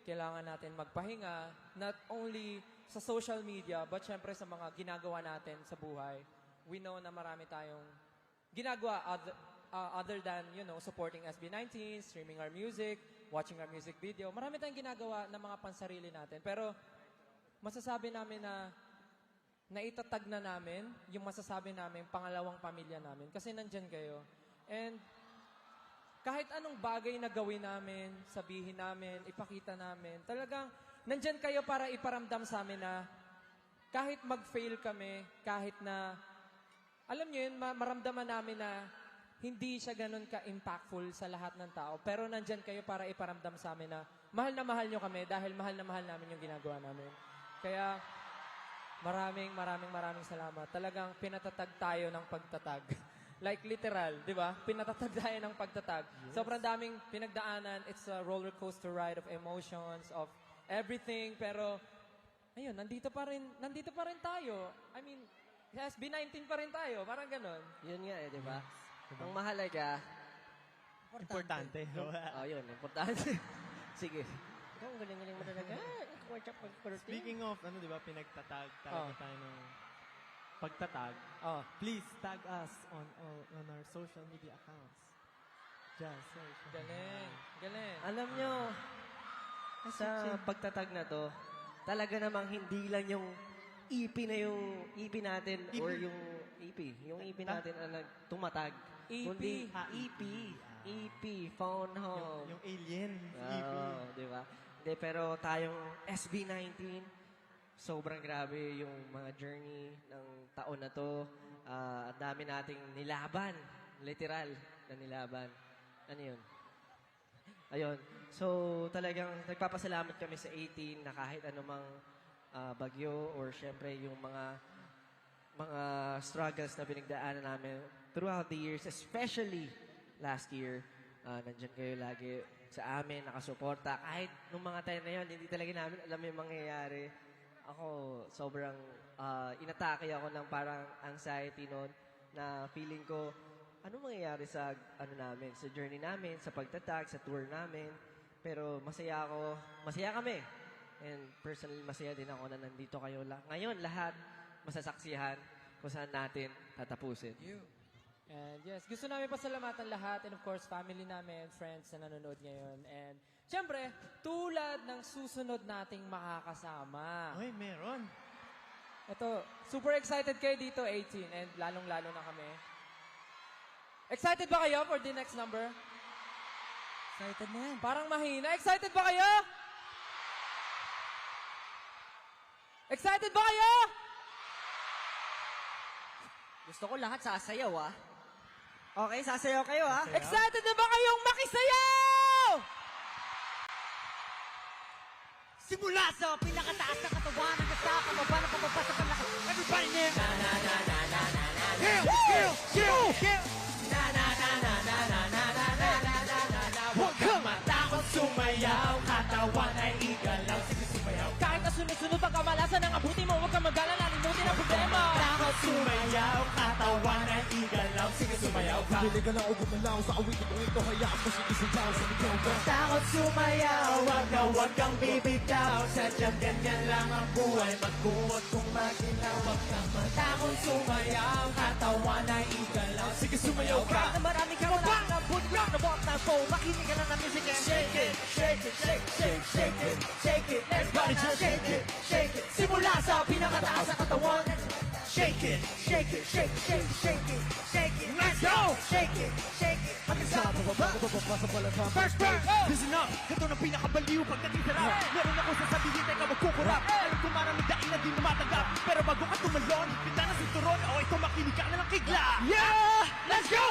kailangan natin magpahinga, not only sa social media, but syempre sa mga ginagawa natin sa buhay. We know na marami tayong ginagawa other than, supporting SB19, streaming our music, watching our music video. Marami tayong ginagawa na mga pansarili natin. Pero masasabi namin na naitatag na namin yung masasabi namin pangalawang pamilya namin kasi nandyan kayo. And kahit anong bagay na gawin namin, sabihin namin, ipakita namin, talagang nandyan kayo para iparamdam sa amin na kahit mag-fail kami, kahit na, alam nyo yun, maramdaman namin na hindi siya ganun ka-impactful sa lahat ng tao. Pero nandyan kayo para iparamdam sa amin na mahal nyo kami dahil mahal na mahal namin yung ginagawa namin. Kaya, maraming salamat. Talagang pinatatag tayo ng pagtatag. Like literal, di ba? Pinatatag tayo ng pagtatag. Yes. Sobrang daming pinagdaanan. It's a roller coaster ride of emotions, of everything. Pero, ayun, nandito pa rin tayo. I mean, SB19 pa rin tayo. Parang ganon. Yun nga di ba? Ang mahalaga, Importante. yun, importante. Sige. Ikaw, ang galing-galing mo talaga. Speaking of, di ba, pinagtatag talaga tayo ng pagtatag. Please tag us on our social media accounts. Just search. Galing. Alam nyo, sa pagtatag na to, talaga namang hindi lang yung EP na yung EP natin EP. or yung EP. Yung EP natin ang tumatag. EP. Kundi EP, phone home. Yung alien. EP. Di ba? Hindi, pero tayong SB19, sobrang grabe yung mga journey ng taon na to. Ang dami nating nilaban. Literal na nilaban. Ano yun? Ayun. So, talagang nagpapasalamat kami sa 18 na kahit anumang bagyo or syempre yung mga struggles na pinagdaanan namin throughout the years, especially last year. Nandyan kayo lagi sa amin, nakasuporta. Kahit nung mga time na yun, hindi talaga namin alam yung mangyayari. Ako, sobrang inatake ako ng parang anxiety noon na feeling ko, ano mangyayari sa namin, sa journey namin, sa pagtatag, sa tour namin. Pero masaya kami. And personally, masaya din ako na nandito kayo ngayon, lahat masasaksihan kung saan natin tatapusin. And yes, gusto namin pasalamatan lahat and of course, family namin, friends na nanonood ngayon. And syempre, tulad ng susunod nating makakasama. Uy, meron. Ito, super excited kayo dito, 18, and lalong-lalo na kami. Excited ba kayo for the next number? Excited na yan. Parang mahina. Excited ba kayo? Excited ba kayo? Gusto ko lahat sasayaw, Okay, sasayaw kayo, Excited na ba kayong makisayaw? Simula sa pinakataas na katawan hanggang sa pababa na pababa sa palakas. Everybody name! Na na na na na na na na. Na na na na na na na na na na na na na. Huwag kang matakot sumayaw, katawan ay igalaw, sige sumayaw. Kahit na sunod-sunod pagkamalasan ng abuti mo, huwag kang mag-alala, limutin ang problema. Takot sumayaw, katawan ay igalaw, sige sumayaw ka. Pili ka na o gumalaw sa awitin mo ito, hayaan mo sigisayaw sa ikaw ka. Takot sumayaw, wag kang bibitaw. Sadyang ganyan lang ang buhay, magbuot kung maginaw. Wag kang matakot sumayaw, katawan ay igalaw, sige sumayaw ka. Kahit na marami kang wala na budyak na bot na phone, makinig ka na ng music and shake it, shake it, shake, shake, shake it, shake it. Everybody just shake it, shake it. Simula sa pinakataas sa katawan. Shake it, shake it, shake, shake, shake it, shake it. Let's go! Shake it, shake it. Hanggang sa pababa, sa palabang. First burn, listen up. Ito na pinakabaliw pagdating sa rap. Meron ako sasabihin, teka magkukurap. Alam ko maraming daing na di lumatanggap. Pero bago ka tumalon, higpit na si turon. O ito makinig ka na ng kigla. Yeah! Let's go!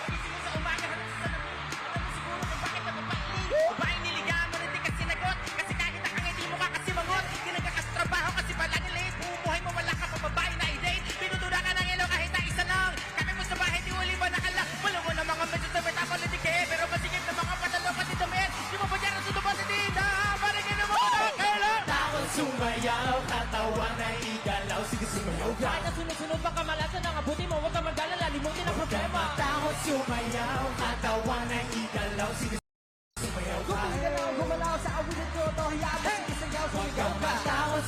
Pagising mo sa umaga, alam mo siguro kung bakit napapainin. Babaeng niligahan mo rin di ka sinagot. Kasi kahit ang hindi mo kakasimangot. Di nagkakastrabaho kasi pala nilate. Bumuhay mo wala ka pa babae na i-date. Pinutuna ka ng ilaw kahit na isa lang. Kami mo sa bahay di uli ba nakala. Malungo na mga medyo sa metapolitik eh. Pero masigit na mga padalo kasi damit. Di mo ba dyan ang sunuban si Tita? Parang gano'n mo na kailan. Takot sumayaw, katawan ay igalaw. Sige sumayaw ka. Kahit na sunod-sunod pagkamalasan ng abuti mo, huwag kang mag-alala, limutin ang problema. Takot sumayaw, katawan ay igalaw. Sige sumayaw ka. Gumalaw sa awitin ko,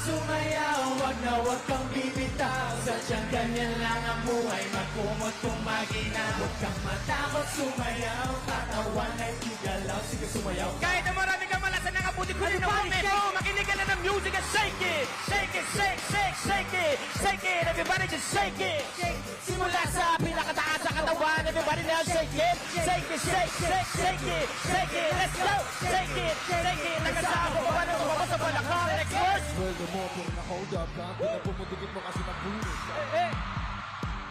sumayaw, wag kang bibitaw. Sadyang ganyan lang ang buhay, magkumot kung maginaw. Huwag kang matakot sumayaw, katawan ay igalaw. Sige sumayaw. Kahit na marami kang malasan ng abuti ko rin ang moment mo. Makinig ka na ng music and shake it. Shake it, shake, shake, shake it. Shake it, everybody just shake it. Simula sa pinakataas sa katawan, everybody now shake it. Shake it, shake, shake, shake it. Shake it, let's go. Shake it, shake it. Nagkasama ko pa na bumaba sa balakang. Next verse. Sweldo mo, pero na-hold up ka. Pinapumudikit mo kasi nabunod ka.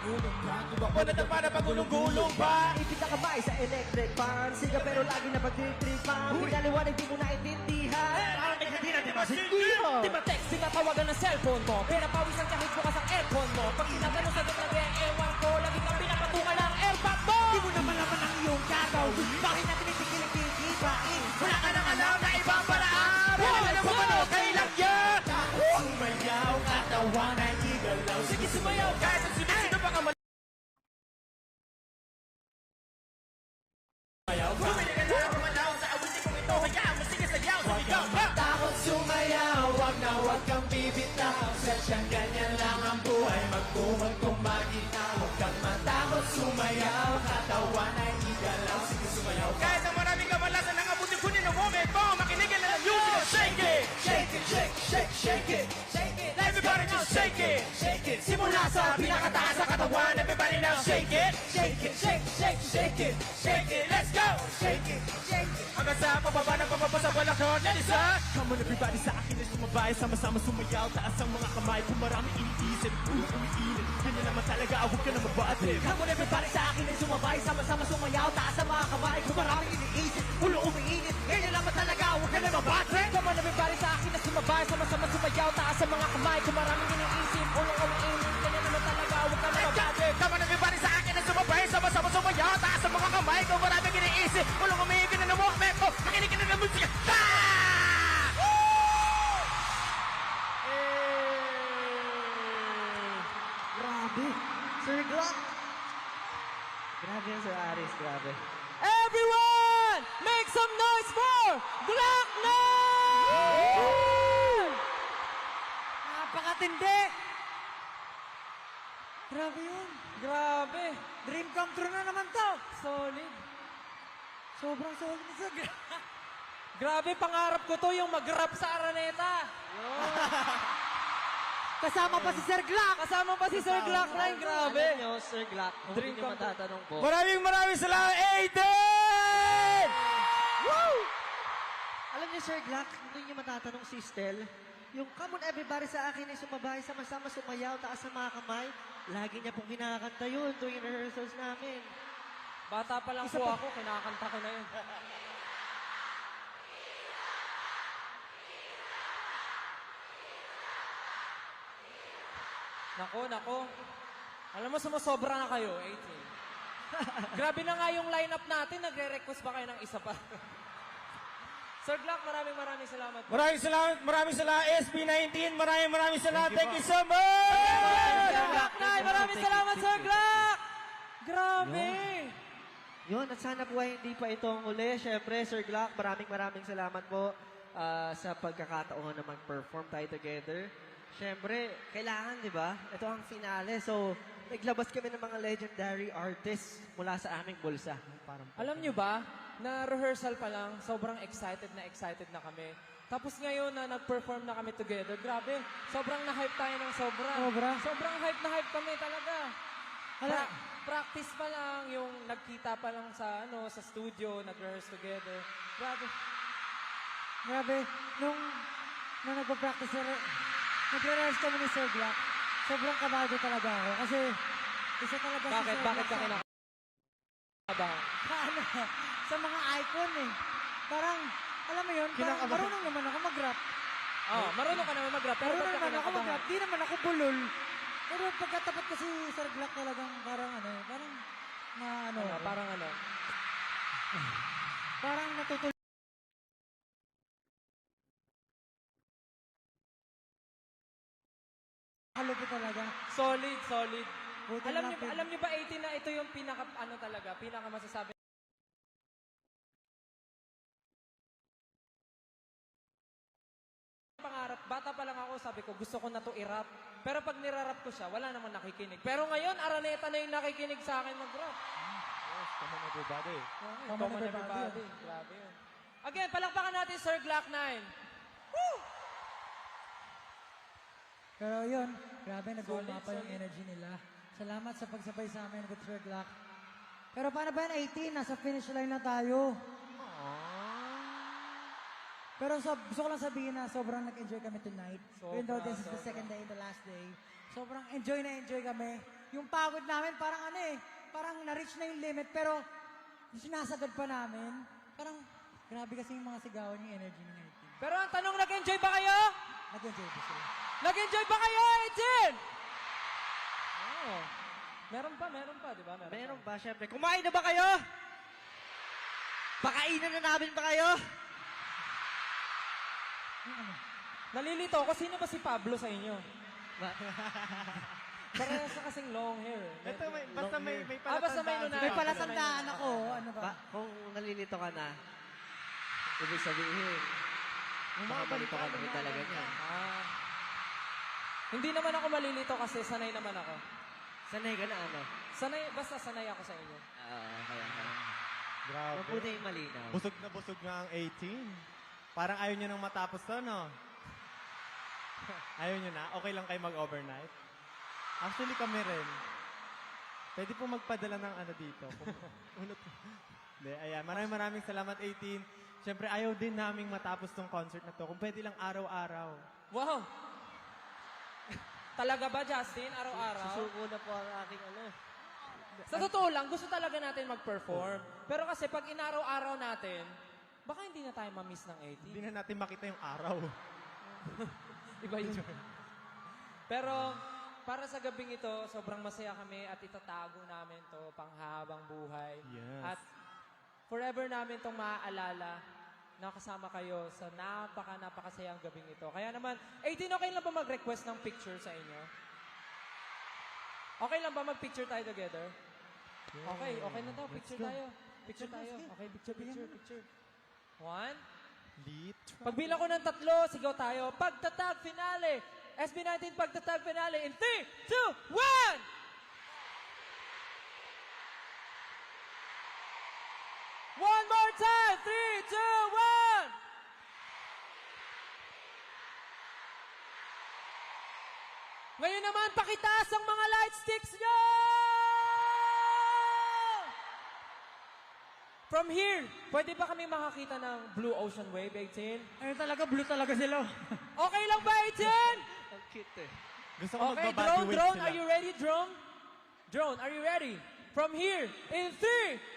Gulong ka, di ba? Wala na para pagulong-gulong pa. Ipit na kamay sa electric fan. Siga pero lagi na pagtitripan. Pinaliwanag di mo naintindihan. Parang hindi natin masindi. Di ba text, tinatawagan ng cellphone mo? Pinapawisan kahit bukas ang aircon mo. Pag tinagano sa doon ang ewan ko, lagi kang pinapatungan ng airpot mo! Di mo naman laman ang iyong kagaw. Bakit natin itigilig kikibain? Wala ka nang alam na ibang paraan. Wala ka nang mapano, kailang yan. Sumayaw, katawan ay igalaw. Sige sumayaw kahit ang sino pa ka man. Bumili ka na kumalaw sa awitin kong ito. Kaya mo sige sayaw, sumigaw. Takot sumayaw, wag kang bibitaw. Sadyang ganyan lang ang buhay, magkumot kung maginaw. Huwag kang matakot sumayaw, katawan ay igalaw. Sige sumayaw. Kahit na maraming kamalasan ng abutin ko ng moment mo. Makinig ka na ng music and shake it. Shake it, shake, shake, shake it. Shake it, Everybody just shake it. shake it. Simula sa pinakataas sa katawan. Everybody now shake it. Shake it, shake, shake, shake it. Shake it, let's go. Shake it, shake it. Hanggang sa pababa ng pababa sa balakon. That is a... Come on everybody, sa akin ay sumabay. Sama-sama sumayaw, taas ang mga kamay. Kung marami iniisip, ulo umiinit. Ganyan naman talaga, huwag ka na mabatrip. Come on everybody, sa akin ay sumabay. Sama-sama sumayaw, taas ang mga kamay. Kung maraming iniisip, ulo umiinit. Ganyan naman talaga, huwag ka na mabatre. Come on everybody, sa akin na sumabay. Sama-sama sumayaw, taas ang mga kamay. Kung maraming iniisip, ulong umiinit. Ganyan naman talaga, huwag ka na mabate. Come on everybody sa akin ang sumabay. Sama-sama sumayaw. Taas ang mga kamay. Kung maraming iniisip. Ulong umihigin na ng moment mo. Makinig ka na ng musika. Grabe. Sir Glock. Grabe yan, Sir Aris. Grabe. Everyone, make some noise for Glock 9! Napakatindi. Grabe yun. Grabe. Dream come true na naman to. Solid. Sobrang solid sa Grabe, pangarap ko to yung mag-rap sa Araneta. Kasama pa si Sir Glock. Kasama pa si Sir Glock 9. Grabe. Alam nyo, Sir Glock, kung Dream hindi nyo come true. matatanong po. Maraming salamat, Aiden! Alam niyo, Sir Glock, kung hindi nyo matatanong si Stel, yung come on everybody sa akin ay sumabay, sama-sama sumayaw, taas ang mga kamay. Lagi niya pong kinakanta yun tuwing rehearsals namin. Bata pa lang po ako, kinakanta ko na yun. Nako. Alam mo, sumusobra na kayo, 18. Grabe na nga yung lineup natin, nagre-request pa kayo ng isa pa. Sir Glock, maraming salamat. Maraming salamat, SB19. Maraming salamat. Thank you so much! Sir Glock 9, maraming salamat, Sir Glock! Grabe! Yun, at sana po ay hindi pa ito ang uli. Siyempre, Sir Glock, maraming salamat po sa pagkakataon na mag-perform tayo together. Siyempre, kailangan, di ba? Ito ang finale. So, naglabas kami ng mga legendary artists mula sa aming bulsa. Alam nyo ba, na rehearsal pa lang, sobrang excited na kami. Tapos ngayon na nag-perform na kami together, grabe, sobrang na-hype tayo ng sobra. Sobrang hype na hype kami talaga. Practice pa lang, yung nagkita pa lang sa sa studio, nag-rehearse together. Grabe. Nung nagpa-practice nagre-rehearse kami ni Sir Glock, sobrang kabado talaga ako. Kasi isa talaga si Sir Bakit Glock ka kinakabahan? sa mga icon eh. Parang, alam mo yun, parang marunong naman ako mag-rap. Marunong ka naman mag-rap, pero Marunong ba't ka naman ako kinakabahan? mag-rap. Di naman ako bulol. Pero pagkatapat ko si Sir Glock talagang parang parang natutuloy. Halo ko talaga. Solid. Buti Alam lang niyo, din. alam niyo ba 18 na ito yung pinaka masasabi pangarap bata pa lang ako, sabi ko, gusto ko na to i-rap. Pero pag nirarap ko siya, wala naman nakikinig. Pero ngayon, Araneta na yung nakikinig sa akin mag-rap. Yes, come on everybody. Common everybody. Grabe yun. Again, palakpakan natin Sir Glock 9. Woo! Pero yun, grabe, nag-uumapa Solid, yung energy nila. Salamat sa pagsabay sa amin with Sir Glock. Pero paano ba yan, 18? Nasa finish line na tayo. Pero gusto ko lang sabihin na sobrang nag-enjoy kami tonight. Even though this is the second day and the last day. Sobrang enjoy na enjoy kami. Yung pagod namin, parang parang na-reach na yung limit. Pero yung sinasagad pa namin, parang grabe kasi yung mga sigawan yung energy ng 18. Pero ang tanong, nag-enjoy ba kayo? Nag-enjoy ba sila? Nag-enjoy ba kayo, 18? Oh. Meron pa, di ba? Meron ba? Siyempre. Kumain na ba kayo? Pakainan na namin ba kayo? Nalilito ako, sino ba si Pablo sa inyo? Parehas na kasing long hair. Ito, basta may basta may nuna. May palatandaan ako. Ano ba? Kung nalilito ka na, ibig sabihin, makabalito ka naman talaga niya. Hindi naman ako malilito kasi sanay naman ako. Sanay ka na ano? Basta sanay ako sa inyo. Kaya. Grabe. Mabuti yung malinaw. Busog na ang 18. Parang ayaw nyo nang matapos to, no? Ayaw nyo na? Okay lang kayo mag-overnight? Actually, kami rin. Pwede po magpadala ng ano dito. Hindi, ayan. Maraming salamat, 18. Siyempre, ayaw din naming matapos tong concert na to. Kung pwede lang araw-araw. Wow! Talaga ba, Justin? Araw-araw? Susuko na po ang aking ano. Sa totoo lang, gusto talaga natin mag-perform. Pero kasi pag inaraw-araw natin, baka hindi na tayo ma-miss ng 18. Hindi na natin makita yung araw. Iba yun. Pero para sa gabing ito, sobrang masaya kami at itatago namin to panghabang buhay. Yes. At forever namin tong maaalala na kasama kayo sa napakasayang gabing ito. Kaya naman, 18, okay lang ba mag-request ng picture sa inyo? Okay lang ba mag-picture tayo together? Okay na daw. Picture tayo. Picture tayo. Okay, picture. 1. Lit. Pagbilang ko ng 3, sigaw tayo. Pagtatag finale. SB19 pagtatag finale in 3, 2, 1! One more time. 3, 2, 1! Ngayon naman, pakitaas ang mga light sticks nyo! From here, pwede ba kami makakita ng Blue Ocean Wave, 18? Ayun talaga, blue talaga sila. Okay lang ba, 18? Ang cute eh. Gusto ko Okay, magbabody weight drone, sila. are you ready, drone? Drone, are you ready? From here, in 3,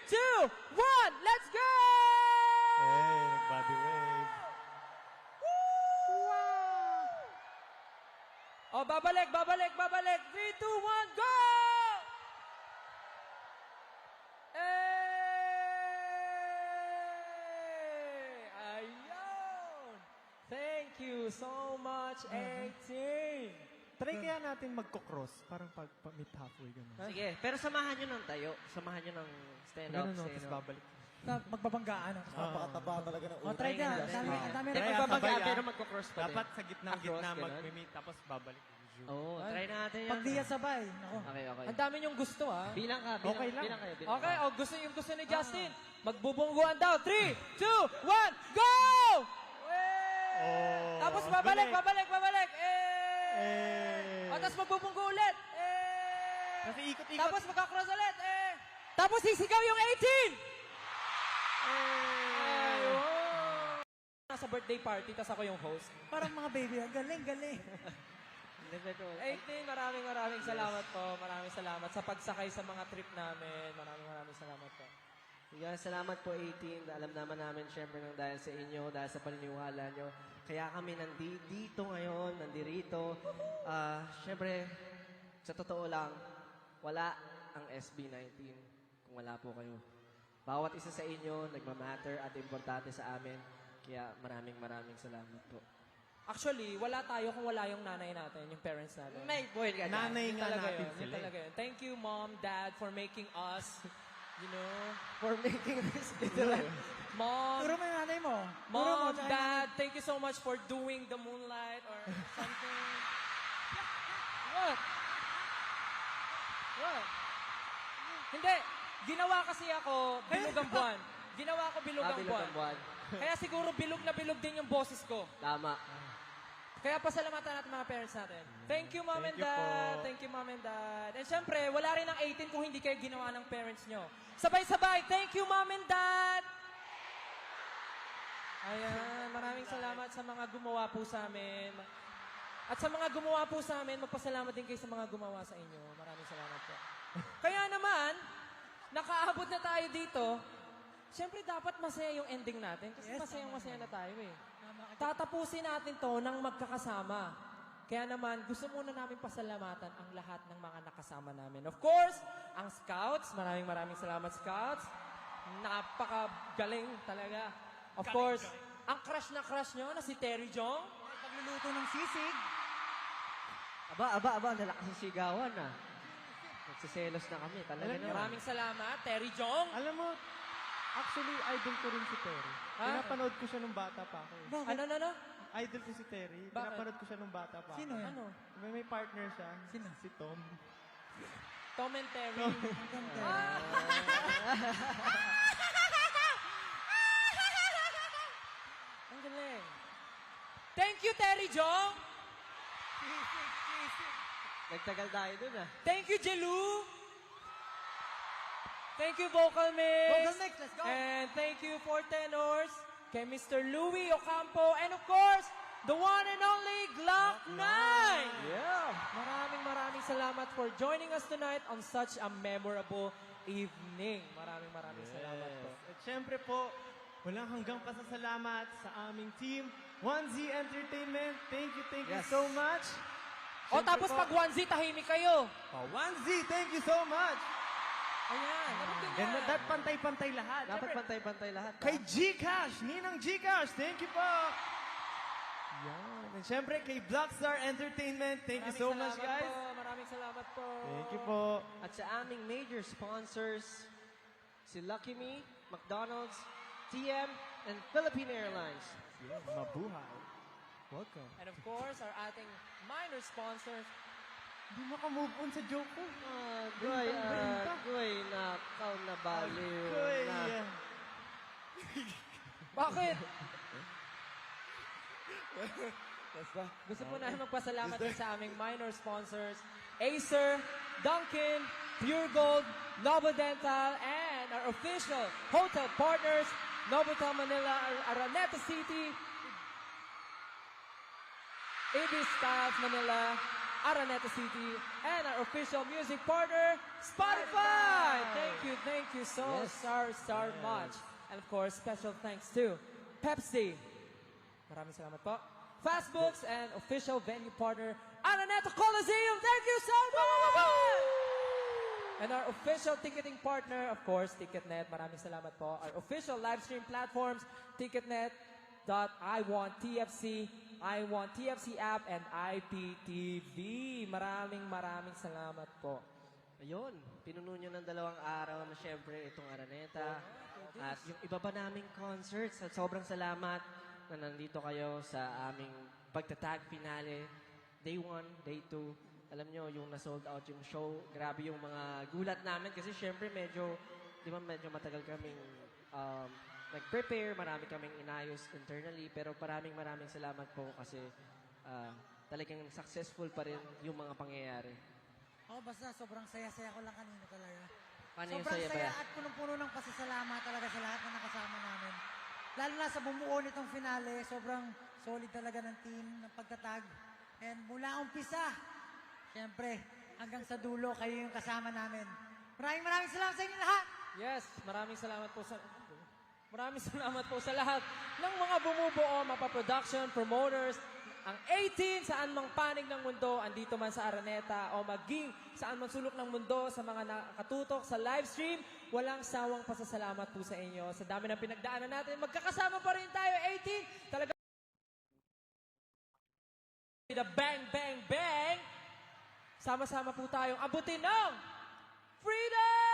2, 1, let's go! Hey, body wave. Oh, babalik. 3, 2, 1, go! Ayun! Thank you so much, 18! Try kaya natin magko-cross. Parang pag-meet halfway gano'n. Sige, pero samahan nyo ng tayo. Samahan nyo ng stand-up. Ganun, no? Tapos stand-up. babalik. Magbabanggaan. Napakataba talaga ng ulo. Try ka. natin. Ang dami Hindi, Try magbabanggaan, sabay, pero magko-cross pa din. Dapat sa gitna Cross, ganun? mag-meet tapos babalik. Oo, try natin yan. Pag di yan sabay. Nako. Okay. Ang dami niyong gusto, ah. Bilang ka. Okay lang. Bilang kayo. Okay, yung gusto ni Justin. Magbubungguan daw. 3, 2, 1, go! Oh, Tapos ang babalik. Eh. Tapos magbubunggo ulit. Kasi ikot-ikot. Tapos magka-cross ulit. Tapos sisigaw yung 18. Ayun. Nasa birthday party, tapos ako yung host. Parang mga baby. Galing. 18, maraming salamat po. Maraming salamat sa pagsakay sa mga trip namin. Maraming salamat po. Yan, salamat po 18. Alam naman namin syempre nang dahil sa inyo, dahil sa paniniwala nyo. Kaya kami nandito ngayon, nandirito. Syempre, sa totoo lang, wala ang SB19 kung wala po kayo. Bawat isa sa inyo, nagmamatter at importante sa amin. Kaya maraming salamat po. Actually, wala tayo kung wala yung nanay natin, yung parents natin. May point ka dyan. Nanay Yun nga talaga natin yun. Yun sila. talaga yun. Thank you, Mom, Dad, for making us, you know. For making this literal Mom, Turo mo yung nanay mo. Turo mo, Mom, tsaka Dad, thank you so much for doing the moonlight or something. What? What? Hindi. Ginawa kasi ako bilog ang buwan. Ginawa ko bilog ang Bilog buwan. ang buwan. Kaya siguro bilog na bilog din yung boses ko. Tama. Kaya pasalamatan natin mga parents natin. Thank you, Mom and Thank you Dad. po. Thank you, Mom and Dad. And syempre, wala rin ang 18 kung hindi kayo ginawa ng parents nyo. Sabay-sabay, thank you, Mom and Dad! Ayan, maraming salamat sa mga gumawa po sa amin. At sa mga gumawa po sa amin, magpasalamat din kayo sa mga gumawa sa inyo. Maraming salamat po. Kaya naman, nakaabot na tayo dito. Siyempre, dapat masaya yung ending natin. Kasi masayang-masaya na tayo eh. Tatapusin natin to ng magkakasama. Kaya naman, gusto muna namin pasalamatan ang lahat ng mga nakasama namin. Of course, ang Scouts. Maraming salamat, Scouts. Napakagaling talaga. Of course, ang crush na crush nyo na si Terry Jong. pagluluto ng sisig. Aba, nalakas ang sigawan ah. Nagsiselos na kami, talaga naman. Maraming salamat, Terry Jong. Alam mo, actually, idol ko rin si Terry. Ah. Pinapanood ko siya nung bata pa ako. eh. Bakit? Ano? Idol ko si Terry. Bakit? Pinapanood ko siya nung bata pa Sino ako. yan? Ano? May partner siya. Sino? Si Tom. Tom and Terry. Ang ganda. Ang galing. Thank you, Terry Jong. Nagtagal tayo dun ah. Thank you, Jelu. Thank you, Vocal Mix. Vocal Mix, let's go. And thank you for tenors, kay Mr. Louie Ocampo, and of course, the one and only Glock 9. Yeah. Maraming salamat for joining us tonight on such a memorable evening. Maraming salamat po. At syempre po, walang hanggang pasasalamat sa aming team, 1Z Entertainment. Thank you Yes. so much. O tapos pag 1Z, tahimik kayo. 1Z, thank you so much. Ayan, dapat ganyan. Ganda, that pantay-pantay lahat. Dapat Syempre, pantay-pantay lahat. kay Gcash, Ninang Gcash, thank you po. Yan. And syempre, kay Blackstar Entertainment, thank you so much, guys. Maraming salamat po. Thank you po. At sa aming major sponsors, si Lucky Me, McDonald's, TM, and Philippine Airlines. Yeah, mabuhay. Welcome. And of course, our ating minor sponsors. Hindi maka-move on sa joke ko. Goy, nakaw na baliw Koy, na. Bakit? Gusto po namin magpasalamat din sa aming minor sponsors, Acer, Dunkin, Pure Gold, Novo Dental, and our official hotel partners, Novotel Manila, Araneta City, Ibis Styles Manila, Araneta City, and our official music partner, Spotify! Thank you so much. And of course, special thanks to Pepsi. Maraming salamat po. Fast Books and official venue partner, Araneta Coliseum. Thank you so much! And our official ticketing partner, of course, Ticketnet. Maraming salamat po. Our official live stream platforms, Ticketnet.iwanttfc, iWantTFC app, and IPTV. Maraming salamat po. Ayun, pinuno nyo ng 2 araw na syempre itong Araneta. At yung iba pa naming concerts, at sobrang salamat na nandito kayo sa aming pagtatag finale. Day 1, Day 2. Alam nyo, yung na-sold out yung show, grabe yung mga gulat namin kasi syempre medyo matagal kaming nag-prepare, marami kaming inayos internally, pero maraming salamat po kasi talagang successful pa rin yung mga pangyayari. Basta sobrang saya-saya ko lang kanina talaga. Paano yung Sobrang saya saya ba? at punong-puno ng pasasalamat talaga sa lahat na nakasama namin. Lalo na sa bumuo nitong finale, sobrang solid talaga ng team, ng pagtatag. And mula umpisa, syempre, hanggang sa dulo, kayo yung kasama namin. Maraming salamat sa inyo lahat! Yes, maraming salamat po sa lahat ng mga bumubuo, mapa-production, promoters, ang 18 saan mang panig ng mundo, andito man sa Araneta o maging saan man sulok ng mundo sa mga nakatutok sa live stream, walang sawang pasasalamat po sa inyo. Sa dami ng pinagdaanan natin, magkakasama pa rin tayo, 18. Talaga the bang, bang, bang. Sama-sama po tayong abutin ng freedom!